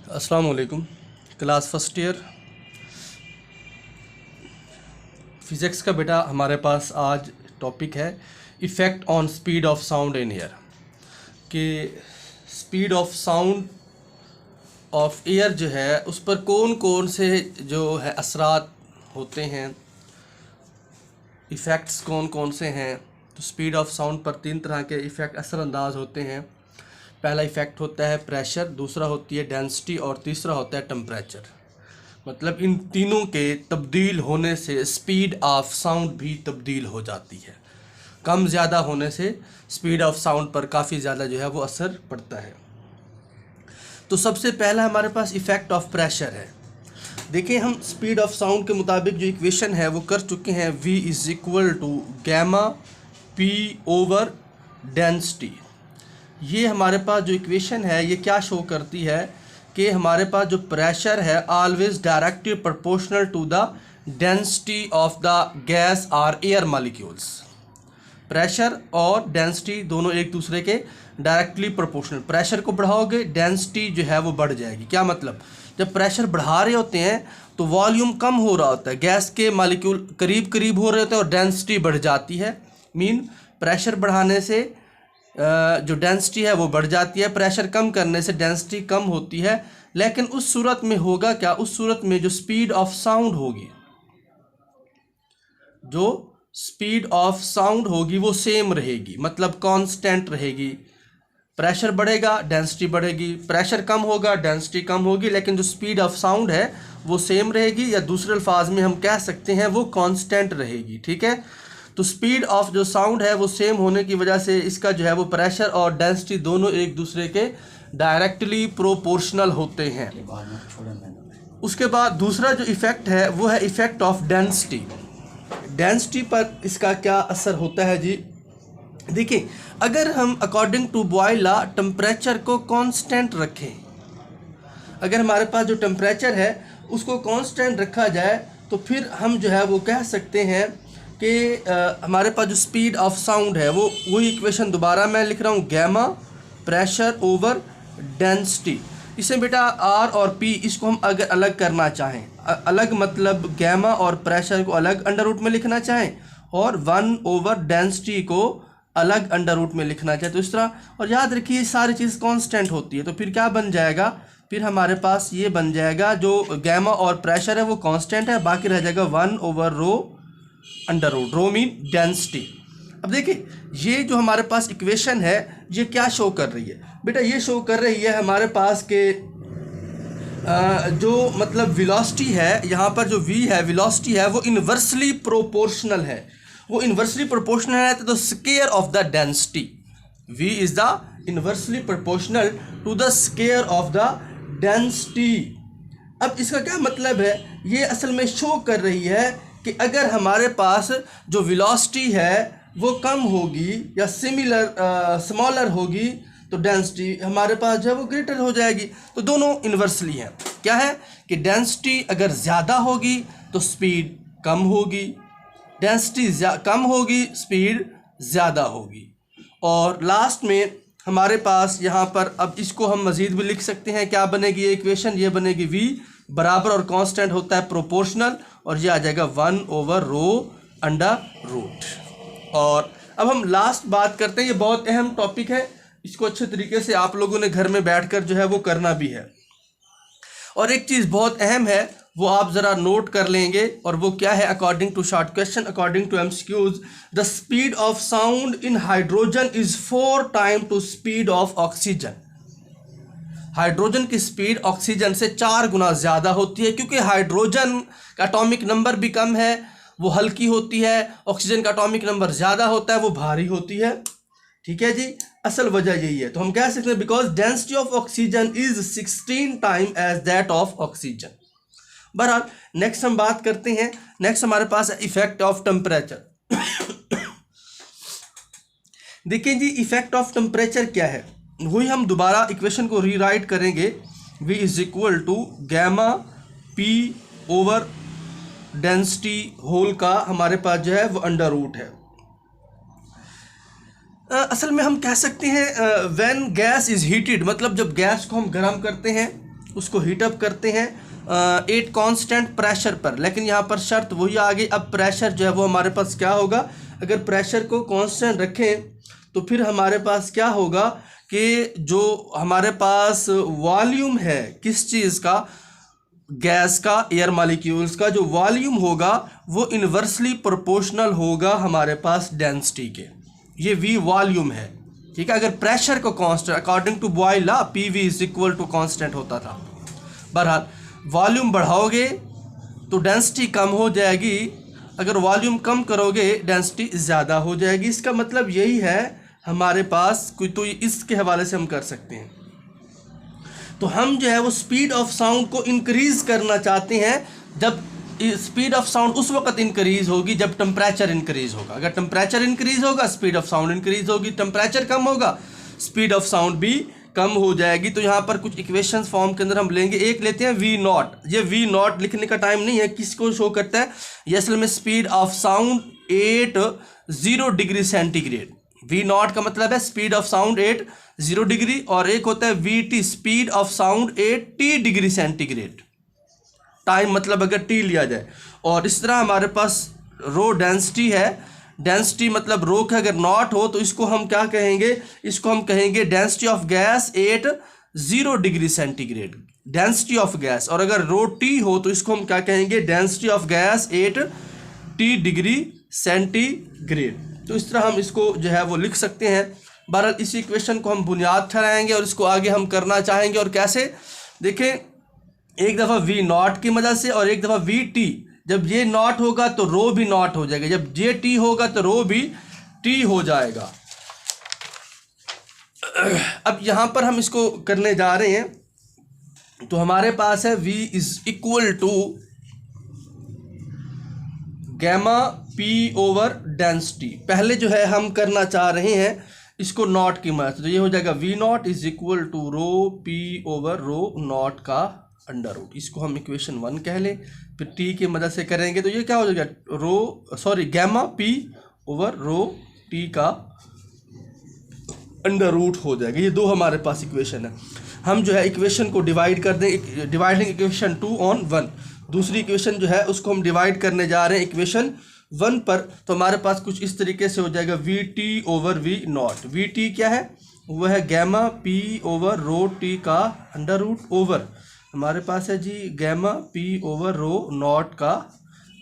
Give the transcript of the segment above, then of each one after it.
अस्सलाम वालेकुम। Class first year physics का बेटा हमारे पास आज टॉपिक है effect on speed of sound in air. कि speed of sound of air जो है उस पर कौन कौन से जो है असरात होते हैं, इफ़ेक्ट्स कौन कौन से हैं। तो स्पीड ऑफ साउंड पर तीन तरह के इफ़ेक्ट असरअंदाज होते हैं। पहला इफ़ेक्ट होता है प्रेशर, दूसरा होती है डेंसिटी और तीसरा होता है टेम्परेचर। मतलब इन तीनों के तब्दील होने से स्पीड ऑफ साउंड भी तब्दील हो जाती है। कम ज़्यादा होने से स्पीड ऑफ साउंड पर काफ़ी ज़्यादा जो है वो असर पड़ता है। तो सबसे पहला हमारे पास इफ़ेक्ट ऑफ प्रेशर है। देखिए, हम स्पीड ऑफ साउंड के मुताबिक जो इक्वेशन है वो कर चुके हैं। V is equal to gamma P over density. ये हमारे पास जो इक्वेशन है ये क्या शो करती है कि हमारे पास जो प्रेशर है always directly proportional to the density of the gas और एयर मॉलिक्यूल्स। प्रेशर और डेंसिटी दोनों एक दूसरे के डायरेक्टली प्रोपोर्शनल। प्रेशर को बढ़ाओगे डेंसिटी जो है वो बढ़ जाएगी। क्या मतलब, जब प्रेशर बढ़ा रहे होते हैं तो वॉल्यूम कम हो रहा होता है, गैस के मॉलिक्यूल करीब करीब हो रहे होते हैं और डेंसिटी बढ़ जाती है। मीन प्रेशर बढ़ाने से जो डेंसिटी है वो बढ़ जाती है, प्रेशर कम करने से डेंसिटी कम होती है। लेकिन उस सूरत में होगा क्या, उस सूरत में जो स्पीड ऑफ साउंड होगी, जो स्पीड ऑफ साउंड होगी वो सेम रहेगी, मतलब कांस्टेंट रहेगी। प्रेशर बढ़ेगा डेंसिटी बढ़ेगी, प्रेशर कम होगा डेंसिटी कम होगी, लेकिन जो स्पीड ऑफ साउंड है वो सेम रहेगी, या दूसरे अल्फाज में हम कह सकते हैं वो कांस्टेंट रहेगी। ठीक है, तो स्पीड ऑफ जो साउंड है वो सेम होने की वजह से इसका जो है वो प्रेशर और डेंसिटी दोनों एक दूसरे के डायरेक्टली प्रोपोर्शनल होते हैं। उसके बाद दूसरा जो इफ़ेक्ट है वो है इफ़ेक्ट ऑफ डेंसिटी। डेंसिटी पर इसका क्या असर होता है जी। देखिए, अगर हम according to Boyle law temperature को कांस्टेंट रखें, अगर हमारे पास जो टेम्परेचर है उसको कांस्टेंट रखा जाए तो फिर हम जो है वो कह सकते हैं कि हमारे पास जो स्पीड ऑफ साउंड है वो वही इक्वेशन दोबारा मैं लिख रहा हूँ, गैमा प्रेशर ओवर डेंसिटी। इसे बेटा R और P इसको हम अगर अलग करना चाहें, अलग मतलब गैमा और प्रेशर को अलग अंडर रूट में लिखना चाहें और 1 ओवर डेंसिटी को अलग अंडर रूट में लिखना चाहें तो इस तरह। और याद रखिए सारी चीज़ कांस्टेंट होती है, तो फिर क्या बन जाएगा, फिर हमारे पास ये बन जाएगा जो गैमा और प्रेशर है वो कांस्टेंट है, बाकी रह जाएगा 1 ओवर रो अंडर रूट, रो मीन डेंसिटी। अब देखिए ये जो हमारे पास इक्वेशन है ये क्या शो कर रही है बेटा, ये शो कर रही है हमारे पास के जो मतलब वेलोसिटी है, यहाँ पर जो v है वेलोसिटी है वो इन्वर्सली प्रोपोर्शनल है। वो इन्वर्सली प्रोपोर्शनल है तो square of the density, v is the inversely proportional to the square of the density. अब इसका क्या मतलब है, ये असल में शो कर रही है कि अगर हमारे पास जो वेलोसिटी है वो कम होगी या सिमिलर स्मॉलर होगी तो डेंसिटी हमारे पास जो है वो ग्रेटर हो जाएगी। तो दोनों इन्वर्सली हैं। क्या है कि डेंसिटी अगर ज़्यादा होगी तो स्पीड कम होगी, डेंसिटी कम होगी स्पीड ज़्यादा होगी। और लास्ट में हमारे पास यहाँ पर अब इसको हम मज़ीद भी लिख सकते हैं। क्या बनेगी ये इक्वेशन, ये बनेगी v बराबर और कांस्टेंट होता है प्रोपोर्शनल और ये आ जाएगा 1 ओवर रो अंडर रूट। और अब हम लास्ट बात करते हैं, ये बहुत अहम टॉपिक है, इसको अच्छे तरीके से आप लोगों ने घर में बैठकर जो है वो करना भी है। और एक चीज़ बहुत अहम है वो आप ज़रा नोट कर लेंगे, और वो क्या है, according to short question, according to MCQs, the speed of sound in hydrogen is 4 time to speed of oxygen. Hydrogen की स्पीड ऑक्सीजन से 4 गुना ज़्यादा होती है, क्योंकि हाइड्रोजन का एटॉमिक नंबर भी कम है, वो हल्की होती है। ऑक्सीजन का एटॉमिक नंबर ज़्यादा होता है, वो भारी होती है। ठीक है जी, असल वजह यही है। तो हम कह सकते हैं because density of oxygen is 16 time as that of oxygen. बहरहाल नेक्स्ट हम बात करते हैं, नेक्स्ट हमारे पास है इफेक्ट ऑफ टेम्परेचर। देखिए जी, इफेक्ट ऑफ टेम्परेचर क्या है, वही हम दोबारा इक्वेशन को रीराइट करेंगे। v is equal to gamma P over density whole का हमारे पास जो है वो अंडर रूट है। असल में हम कह सकते हैं व्हेन गैस इज़ हीटेड, मतलब जब गैस को हम गर्म करते हैं उसको हीटअप करते हैं एट कांस्टेंट प्रेशर पर। लेकिन यहाँ पर शर्त वही आ गई, अब प्रेशर जो है वो हमारे पास क्या होगा, अगर प्रेशर को कांस्टेंट रखें तो फिर हमारे पास क्या होगा कि जो हमारे पास वॉल्यूम है किस चीज़ का, गैस का, एयर मॉलिक्यूल्स का जो वॉल्यूम होगा वो इन्वर्सली प्रोपोर्शनल होगा हमारे पास डेंसिटी के। ये वी वॉल्यूम है, ठीक है। अगर प्रेशर को constant according to Boyle law P V is equal to constant होता था। बहरहाल वॉल्यूम बढ़ाओगे तो डेंसिटी कम हो जाएगी, अगर वॉल्यूम कम करोगे डेंसिटी ज़्यादा हो जाएगी। इसका मतलब यही है हमारे पास कोई, तो इसके हवाले से हम कर सकते हैं। तो हम जो है वो स्पीड ऑफ साउंड को इंक्रीज़ करना चाहते हैं। जब स्पीड ऑफ साउंड उस वक्त इंक्रीज़ होगी जब टेम्परेचर इंक्रीज़ होगा। अगर टेम्परेचर इंक्रीज़ होगा स्पीड ऑफ साउंड इंक्रीज़ होगी, टेम्परेचर कम होगा स्पीड ऑफ साउंड भी कम हो जाएगी। तो यहाँ पर कुछ इक्वेशन फॉर्म के अंदर हम लेंगे, एक लेते हैं वी नॉट। ये वी नॉट लिखने का टाइम नहीं है, किसको शो करता है, ये असल में speed of sound 80 degree centigrade. V naught का मतलब है स्पीड ऑफ साउंड 80 डिग्री, और एक होता है V T speed of sound 80 degree centigrade. Time मतलब अगर टी लिया जाए, और इस तरह हमारे पास रो डेंसिटी है, डेंसिटी मतलब रो का अगर नॉट हो तो इसको हम क्या कहेंगे, इसको हम कहेंगे density of gas 80 degree centigrade, density of gas. और अगर रो टी हो तो इसको हम क्या कहेंगे, density of gas 80 degree centigrade. तो इस तरह हम इसको जो है वो लिख सकते हैं। बहरहाल इसी इक्वेशन को हम बुनियाद ठहराएंगे और इसको आगे हम करना चाहेंगे। और कैसे, देखें, एक दफ़ा वी नॉट की मदद से और एक दफ़ा वी टी। जब ये नॉट होगा तो रो भी नॉट हो जाएगा, जब जे टी होगा तो रो भी टी हो जाएगा। अब यहाँ पर हम इसको करने जा रहे हैं, तो हमारे पास है v is equal to gamma P over density. पहले जो है हम करना चाह रहे हैं इसको नॉट की मदद से, तो ये हो जाएगा V naught is equal to rho P over rho naught का अंडर रूट। इसको हम इक्वेशन 1 कह लें, फिर टी की मदद से करेंगे तो ये क्या हो जाएगा, gamma P over rho T का अंडर रूट हो जाएगा। ये दो हमारे पास इक्वेशन है। हम जो है इक्वेशन को डिवाइड कर दें, डिवाइडिंग इक्वेशन 2 on 1। दूसरी इक्वेशन जो है उसको हम डिवाइड करने जा रहे हैं इक्वेशन 1 पर, तो हमारे पास कुछ इस तरीके से हो जाएगा V T over V naught. V T क्या है, वह है gamma P over rho T का अंडर रूट ओवर हमारे पास है जी gamma P over rho naught का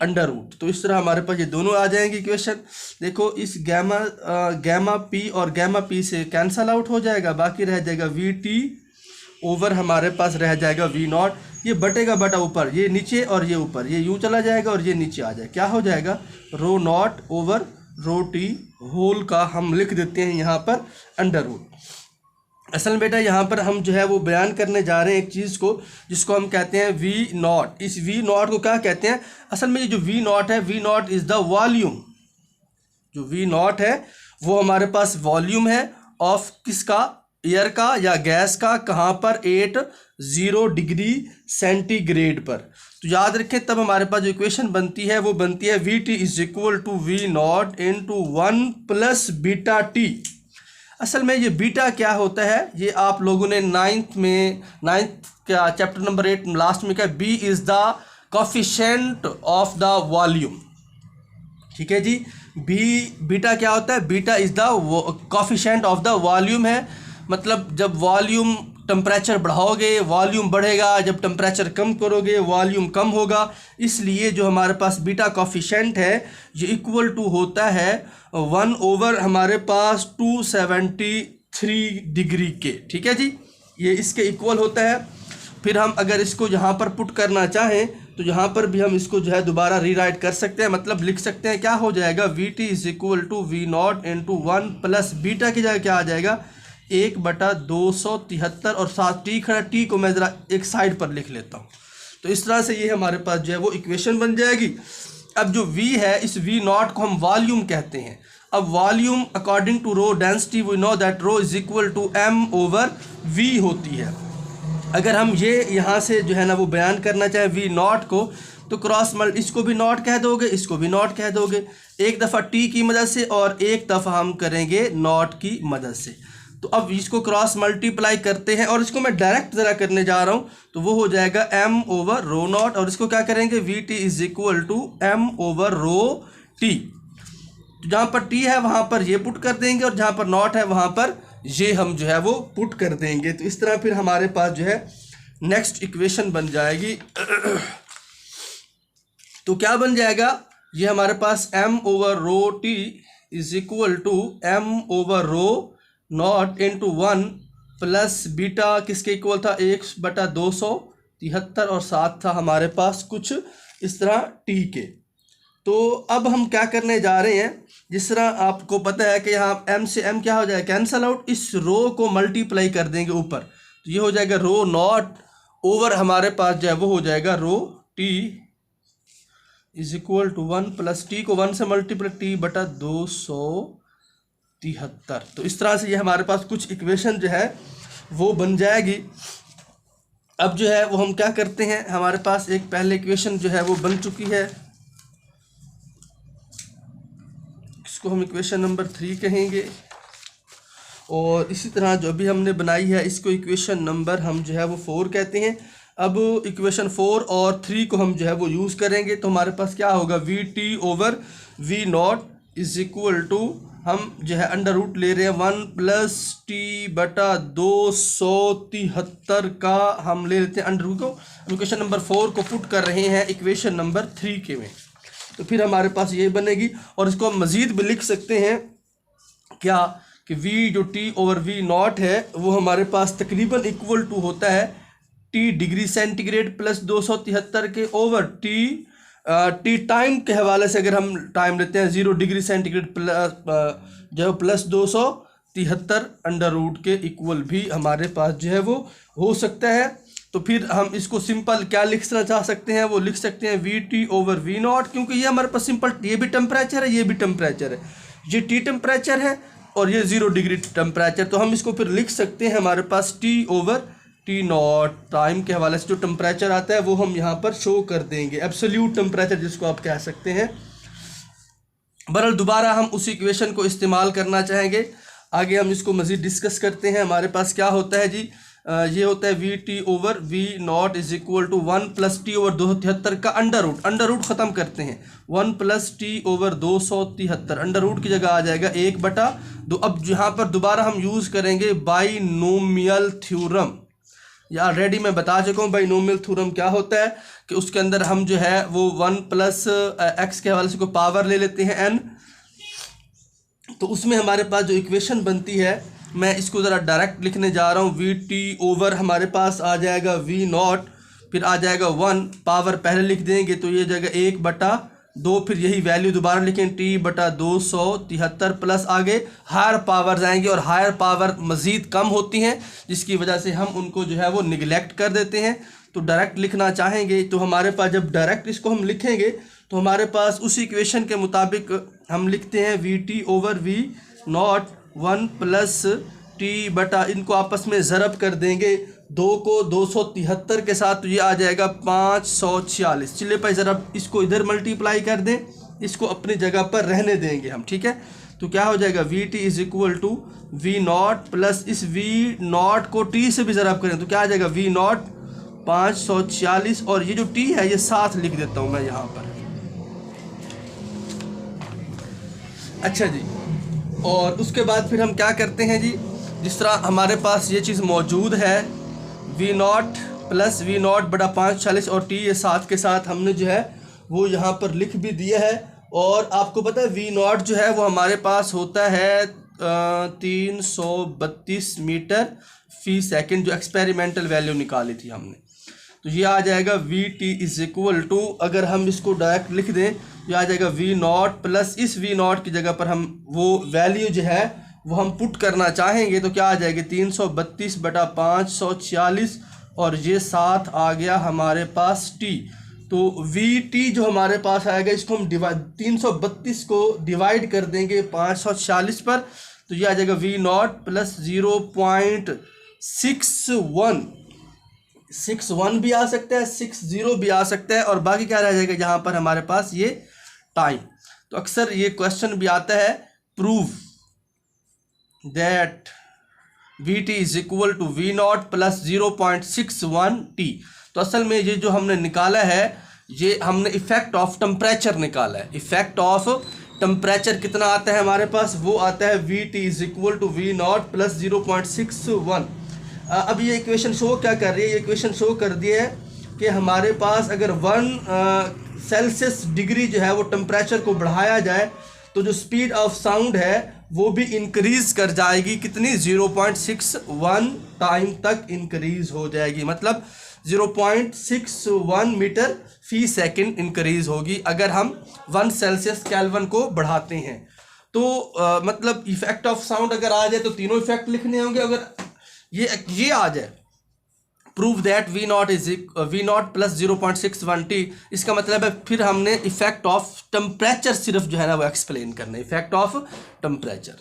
अंडर रूट। तो इस तरह हमारे पास ये दोनों आ जाएंगे इक्वेशन। देखो इस गैमा पी और गैमा पी से कैंसल आउट हो जाएगा, बाकी रह जाएगा वी टी ओवर हमारे पास रह जाएगा वी नॉट। ये बटेगा बटा ऊपर, ये नीचे और ये ऊपर, ये यूँ चला जाएगा और ये नीचे आ जाएगा। क्या हो जाएगा, rho naught over rho T whole का हम लिख देते हैं यहाँ पर अंडर रूट। असल में बेटा यहाँ पर हम जो है वो बयान करने जा रहे हैं एक चीज़ को जिसको हम कहते हैं वी नॉट। इस वी नॉट को क्या कहते हैं, असल में ये जो वी नॉट है, V naught is the volume. जो वी नॉट है वो हमारे पास वॉल्यूम है ऑफ किसका, एयर का या गैस का, कहाँ पर, 80 डिग्री सेंटीग्रेड पर। तो याद रखें तब हमारे पास जो इक्वेशन बनती है वो बनती है V T is equal to V naught into 1 plus beta T. असल में ये बीटा क्या होता है, ये आप लोगों ने नाइन्थ क्या चैप्टर नंबर 8 लास्ट में क्या, B is the coefficient of the volume. ठीक है जी, बीटा क्या होता है, beta is the coefficient of the volume है। मतलब जब वॉल्यूम टेम्परेचर बढ़ाओगे वॉल्यूम बढ़ेगा, जब टेम्परेचर कम करोगे वॉल्यूम कम होगा। इसलिए जो हमारे पास बीटा कोफिशिएंट है ये इक्वल टू होता है 1 ओवर हमारे पास 273 डिग्री के। ठीक है जी, ये इसके इक्वल होता है। फिर हम अगर इसको यहाँ पर पुट करना चाहें तो यहाँ पर भी हम इसको जो है दोबारा रीराइट कर सकते हैं। मतलब लिख सकते हैं क्या हो जाएगा, V T is equal to V naught into 1 plus beta की जगह क्या आ जाएगा, 1/273 और साथ टी खड़ा, टी को मैं ज़रा एक साइड पर लिख लेता हूँ। तो इस तरह से ये हमारे पास जो है वो इक्वेशन बन जाएगी। अब जो v है इस v नॉट को हम वॉल्यूम कहते हैं। अब volume according to rho density we know that rho is equal to m over v होती है। अगर हम ये यहाँ से जो है ना वो बयान करना चाहें v नॉट को, तो क्रॉस मल्ट इसको भी नॉट कह दोगे, इसको भी नॉट कह दोगे, एक दफ़ा t की मदद से और एक दफ़ा हम करेंगे नॉट की मदद से। तो अब इसको क्रॉस मल्टीप्लाई करते हैं और इसको मैं डायरेक्ट ज़रा करने जा रहा हूँ, तो वो हो जाएगा m ओवर रो नॉट, और इसको क्या करेंगे V T is equal to m over rho T. तो जहाँ पर t है वहाँ पर ये पुट कर देंगे और जहाँ पर नॉट है वहाँ पर ये हम जो है वो पुट कर देंगे। तो इस तरह फिर हमारे पास जो है नेक्स्ट इक्वेशन बन जाएगी। तो क्या बन जाएगा, ये हमारे पास m over rho T is equal to m over rho naught into 1 plus beta किसके इक्वल था 1/273 और साथ था हमारे पास कुछ इस तरह t के। तो अब हम क्या करने जा रहे हैं, जिस तरह आपको पता है कि यहाँ m से m क्या हो जाएगा कैंसल आउट, इस रो को मल्टीप्लाई कर देंगे ऊपर, तो ये हो जाएगा रो नॉट ओवर हमारे पास जो है वो हो जाएगा rho t is equal to 1 plus T को 1 से मल्टीप्लाई t/273। तो इस तरह से ये हमारे पास कुछ इक्वेशन जो है वो बन जाएगी। अब जो है वो हम क्या करते हैं, हमारे पास एक पहले इक्वेशन जो है वो बन चुकी है, इसको हम इक्वेशन नंबर 3 कहेंगे, और इसी तरह जो अभी हमने बनाई है इसको इक्वेशन नंबर हम जो है वो 4 कहते हैं। अब इक्वेशन 4 और 3 को हम जो है वो यूज़ करेंगे, तो हमारे पास क्या होगा V T over V naught is equal to, हम जो है अंडर रूट ले रहे हैं 1 प्लस t/273 का हम ले लेते हैं अंडर रूट को, इक्वेशन नंबर 4 को पुट कर रहे हैं इक्वेशन नंबर 3 के में। तो फिर हमारे पास ये बनेगी, और इसको हम मज़ीद भी लिख सकते हैं क्या कि v जो t ओवर v नॉट है वो हमारे पास तकरीबन इक्वल टू होता है t डिग्री सेंटीग्रेड प्लस 273 के ओवर t टाइम के हवाले से अगर हम टाइम लेते हैं 0 डिग्री सेंटीग्रेड जो प्लस 273 अंडर रूट के इक्वल भी हमारे पास जो है वो हो सकता है। तो फिर हम इसको सिंपल क्या लिखना चाह सकते हैं, वो लिख सकते हैं V T over V naught, क्योंकि ये हमारे पास सिंपल ये भी टेम्परेचर है ये भी टेम्परेचर है, ये टी टेम्परेचर है और ये 0 डिग्री टेम्परेचर। तो हम इसको फिर लिख सकते हैं हमारे पास T over T naught, time के हवाले से जो टेम्परेचर आता है वो हम यहाँ पर शो कर देंगे, एब्सोल्यूट टेम्परेचर जिसको आप कह सकते हैं। बहरहाल दोबारा हम उसी इक्वेशन को इस्तेमाल करना चाहेंगे, आगे हम इसको मज़ीद डिस्कस करते हैं। हमारे पास क्या होता है जी, ये होता है V T over V naught is equal to 1 plus T over 273 का अंडर रूट ख़त्म करते हैं 1 plus T over 273, under root की जगह आ जाएगा 1/2। अब यहाँ पर दोबारा हम यूज़ करेंगे बाइनोमियल थ्योरम, या ऑलरेडी मैं बता चुका हूँ बाइनोमियल थ्योरम क्या होता है, कि उसके अंदर हम जो है वो 1 प्लस एक्स के हवाले से कोई पावर ले लेते हैं n, तो उसमें हमारे पास जो इक्वेशन बनती है मैं इसको ज़रा डायरेक्ट लिखने जा रहा हूँ, वी टी ओवर हमारे पास आ जाएगा वी नॉट, फिर आ जाएगा 1, पावर पहले लिख देंगे तो ये जगह 1/2, फिर यही वैल्यू दोबारा लिखें t/273 प्लस आगे हायर पावर आएंगे, और हायर पावर मज़ीद कम होती हैं जिसकी वजह से हम उनको जो है वो निगलेक्ट कर देते हैं। तो डायरेक्ट लिखना चाहेंगे तो हमारे पास जब डायरेक्ट इसको हम लिखेंगे तो हमारे पास उसी इक्वेशन के मुताबिक हम लिखते हैं V T over V naught 1 plus T बटा, इनको आपस में ज़रब कर देंगे 2 को 273 के साथ, तो ये आ जाएगा 546। चलिए भाई ज़रा इसको इधर मल्टीप्लाई कर दें, इसको अपनी जगह पर रहने देंगे हम, ठीक है। तो क्या हो जाएगा V T is equal to V naught plus इस वी नॉट को टी से भी ज़रब करें तो क्या आ जाएगा वी नॉट 546, और ये जो टी है ये साथ लिख देता हूँ मैं यहाँ पर। अच्छा जी, और उसके बाद फिर हम क्या करते हैं जी, जिस तरह हमारे पास ये चीज़ मौजूद है V naught plus V naught बटा 546 और टी ये साथ के साथ हमने जो है वो यहाँ पर लिख भी दिया है। और आपको पता है वी नॉट जो है वो हमारे पास होता है 332 मीटर फी सेकंड, जो एक्सपेरिमेंटल वैल्यू निकाली थी हमने। तो ये आ जाएगा V T is equal to, अगर हम इसको डायरेक्ट लिख दें ये आ जाएगा वी नॉट प्लस इस वी नॉट की जगह पर हम वो वैल्यू जो है वो हम पुट करना चाहेंगे तो क्या आ जाएगी 332 बटा 546, और ये साथ आ गया हमारे पास टी। तो वी टी जो हमारे पास आएगा इसको हम 332 को डिवाइड कर देंगे 546 पर, तो ये आ जाएगा वी नॉट प्लस 0.61 भी आ सकता है, 60 भी आ सकता है, और बाकी क्या रह जाएगा यहाँ पर हमारे पास ये टाइम। तो अक्सर ये क्वेश्चन भी आता है, prove that V T is equal to V naught plus 0.61 T. तो असल में ये जो हमने निकाला है, ये हमने इफेक्ट ऑफ टेम्परेचर निकाला है। इफेक्ट ऑफ टेम्परेचर कितना आता है हमारे पास, वो आता है V T is equal to V naught plus 0.61। अब ये इक्वेशन शो क्या कर रही है, ये इक्वेशन शो कर दी है कि हमारे पास अगर 1 सेल्सियस डिग्री जो है वो टेम्परेचर को बढ़ाया जाए तो जो स्पीड ऑफ साउंड है वो भी इंक्रीज कर जाएगी, कितनी 0.61 टाइम तक इंक्रीज हो जाएगी, मतलब 0.61 मीटर फी सेकंड इंक्रीज होगी अगर हम 1 सेल्सियस केल्विन को बढ़ाते हैं। तो मतलब इफेक्ट ऑफ साउंड अगर आ जाए तो तीनों इफेक्ट लिखने होंगे। अगर ये आ जाए prove that V naught plus 0.61 T, इसका मतलब है फिर हमने इफेक्ट ऑफ टेम्परेचर सिर्फ जो है ना वो एक्सप्लेन करना है, इफेक्ट ऑफ टेम्परेचर।